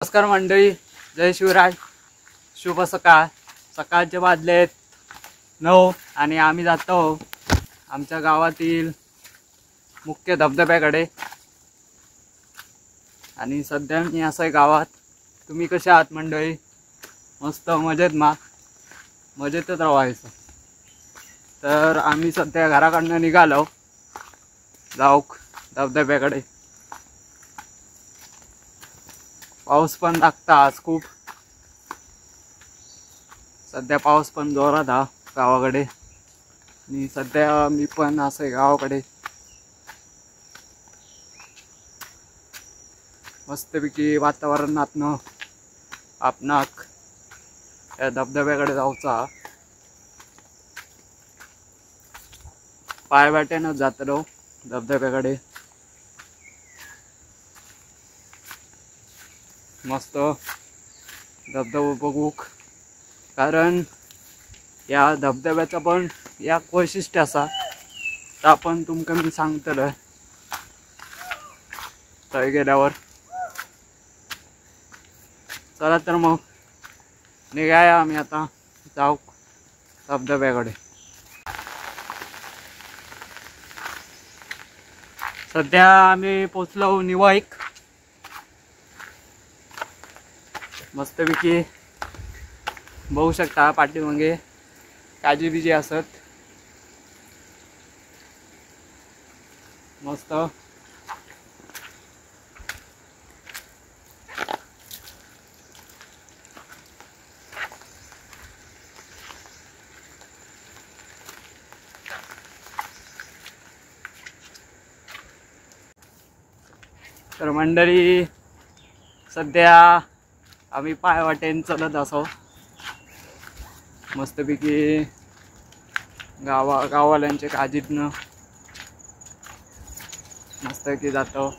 नमस्कार मंडळी, जय शिवराज. शुभ सकाळ. सकाळचे वाजलेत 9 आणि आम्ही जातो आमच्या गावातील मुख्य धबधब्याकडे. आणि सध्या मी असं आहे गावात. तुम्ही कसे आहात मंडळी? मस्त मजेत मजेतच राहायचं. तर आम्ही सध्या घराकडनं निघालो जाऊ धबधब्याकडे. पाऊस पण लागता आज खूप. सध्या पाऊस पण जोरात हा गावाकडे. आणि सध्या मी पण असं आहे गावाकडे. मस्तपैकी वातावरणातनं आपणाक या धबधब्याकडे जाऊचा. पायवाटेनच जातलो धबधब्याकडे. मस्त धबधबा बघूक. कारण या धबधब्याचं पण एक वैशिष्ट्य असा तर आपण तुमका मी सांगतलं थंय गेल्यावर. चला तर मग निघाया आम्ही आता जाऊ धबधब्याकडे. सध्या आम्ही पोचलो निवाईक. मस्तपैकी बघू शकता पाठीमागे काजी बिजी असत. मस्त तर मंडळी सध्या आम्ही पायवाटेन चलत असो. मस्तपैकी गाववाल्यांच्या काळजीतनं मस्तपैकी जातो.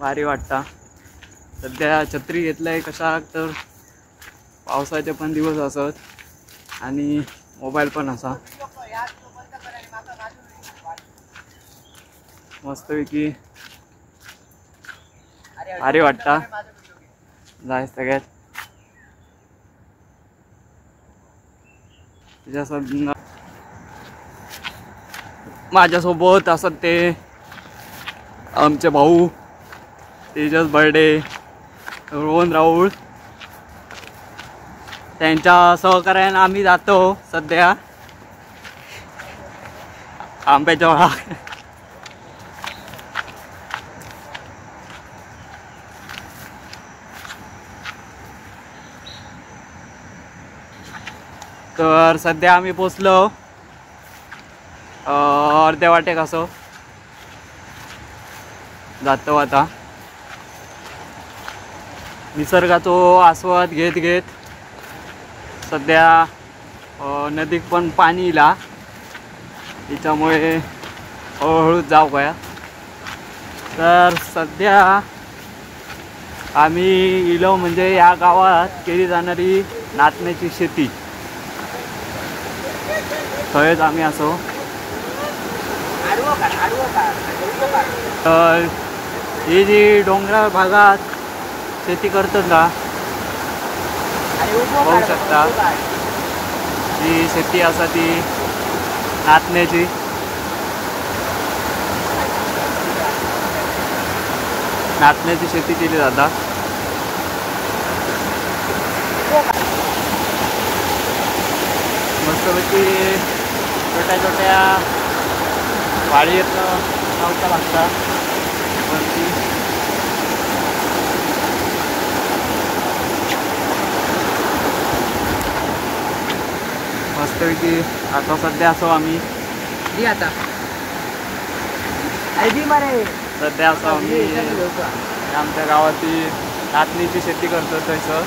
भारी वाटता. सध्या छत्री घेतलंय कशा तर पावसाचे पण दिवस असत आणि मोबाईल पण असा. मस्तपैकी भारी वाटता जाय सगळ्यात. माझ्यासोबत असत ते आमचे भाऊ तेजस बर्डे, रोहन राऊळ. त्यांच्या सहकार्याने आम्ही जातो सध्या आंब्याच्या बाग. तर सध्या आम्ही पोचलो अर्ध्या वाटेक असो जातो आता. निसर्गाचो आस्वाद घेत घेत सध्या नदीत पण पाणी इला. त्याच्यामुळे हळूहळू जाऊ गया. तर सध्या आम्ही इलो म्हणजे या गावात केली जाणारी नाचण्याची शेती थंयच आम्ही असो. तर ही जी डोंगराळ भागात शेती करतात ना बघू शकता. जी शेती असा ती नाचण्याची. नाचण्याची शेती केली जाता. मस्तपैकी छोट्या छोट्या वाडीत नव्हता लागता. मस्तपैकी आता सध्या असो आम्ही आता सध्या असं आम्ही आमच्या गावातील नाचणीची शेती करतो. तसं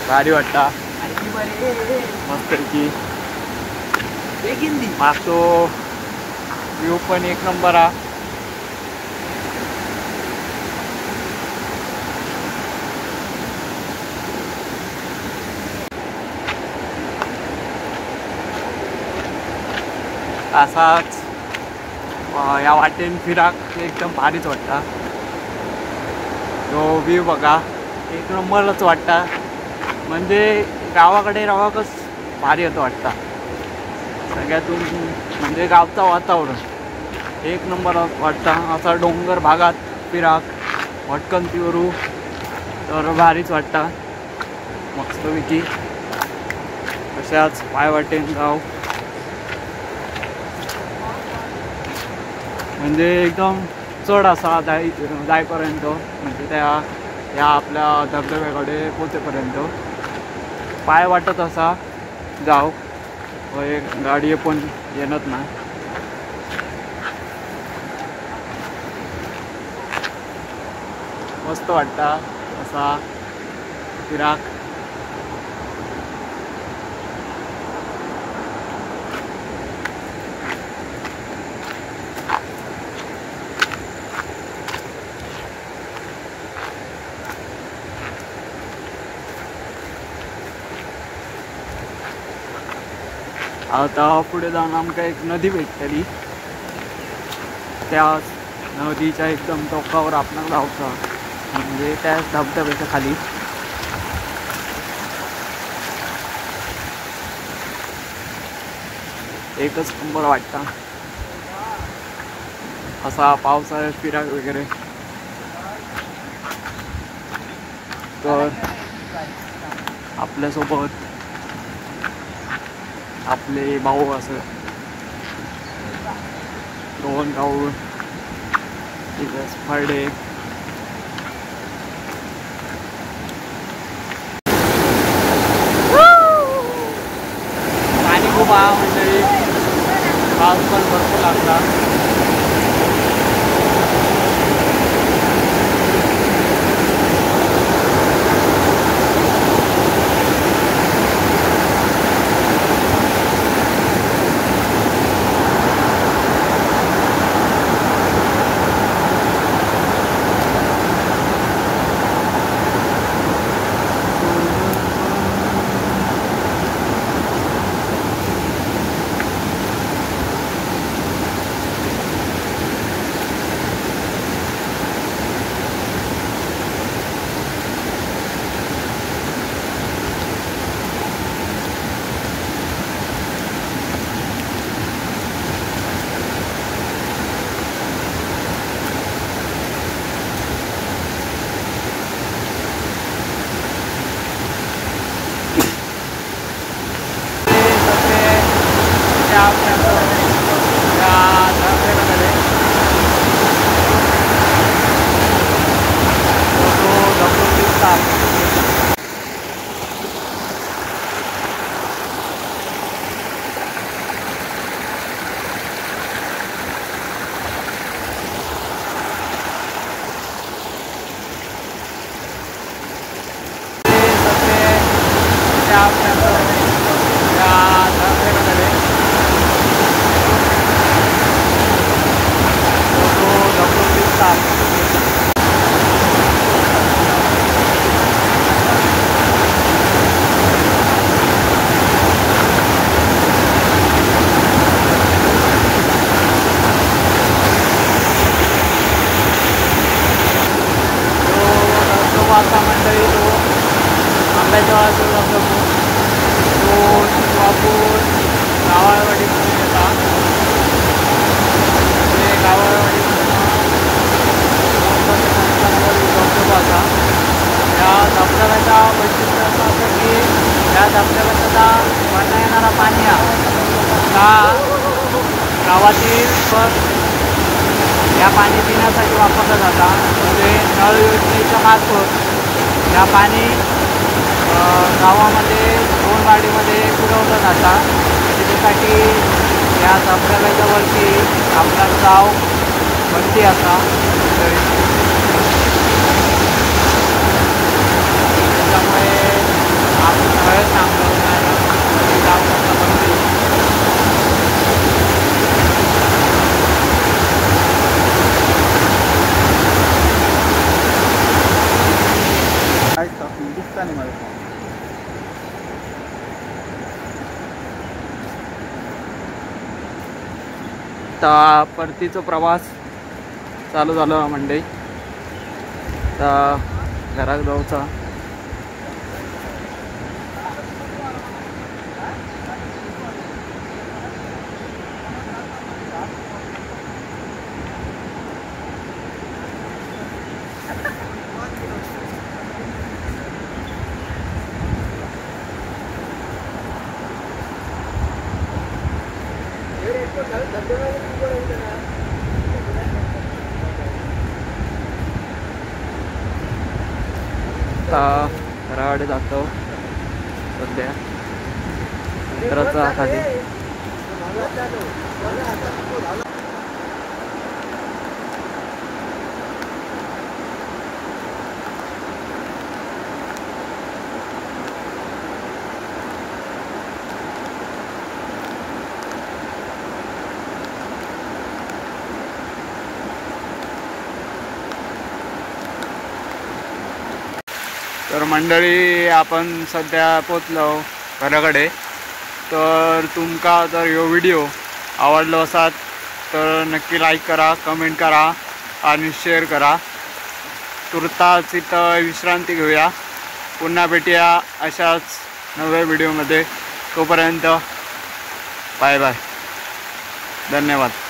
भारी वाटता. मस्तपैकी मागतो व्ह्यू पण एक नंबर हा. असाच या वाटेन फिराक एकदम भारीच वाटता. तो व्ह्यू बघा, एक नंबरच वाटता. म्हणजे गावाकडे राहावंच भारी होतं वाटतं. सगळ्यातून म्हणजे गावचं वातावरण एक नंबर वाटतं. असा डोंगर भागात फिराक भटकन फिरू तर भारीच वाटतं. मस्तपैकी अशाच पाय वाटेन गाव, म्हणजे एकदम चढ असा जायपर्यंत, म्हणजे त्या आपल्या धबधब्याकडे पोचेपर्यंत पाय वाटत असा जाव. व एक गाडी पण येणार ना. मस्त वाटता असा फिराक. आता पुढे जाऊन आमका एक नदी भेटतली. त्या नदीच्या एकदम टोकावर आपण जाऊचा, म्हणजे त्या धबधब्याच्या खाली. एकच नंबर वाटता असा पावसाळ्यात फिराक वगैरे. तर आपल्यासोबत आपले भाऊ असं 2 भाऊ दिवस फळडे. पाणी खूप म्हणजे पाऊस पण भरपूर लागला. गावातील पण या पाणी पिण्यासाठी वापरलं जातं. म्हणजे नळ योजनेच्या मार्फत या पाणी गावामध्ये 2 गाडीमध्ये पुरवलं जातं. त्याच्यासाठी या धबधब्याच्या वरती आपला गाव बंदी असा. त्यामुळे आपण सगळे सांगतो गाव कसं बंदी. आता परतीचा प्रवास चालू झाला मंडळी. तर घराक जाऊचा. आता घराकडे जातो सध्या मित्राचा खाली. तर मंडळी आपण सध्या पोचलो घराकडे. तर तुमका जर ह्यो व्हिडिओ आवडलो असात तर नक्की लाईक करा, कमेंट करा आणि शेअर करा. तुर्तास इथं विश्रांती घेऊया. पुन्हा भेटूया अशाच नव्या व्हिडिओमध्ये. तोपर्यंत बाय बाय. धन्यवाद.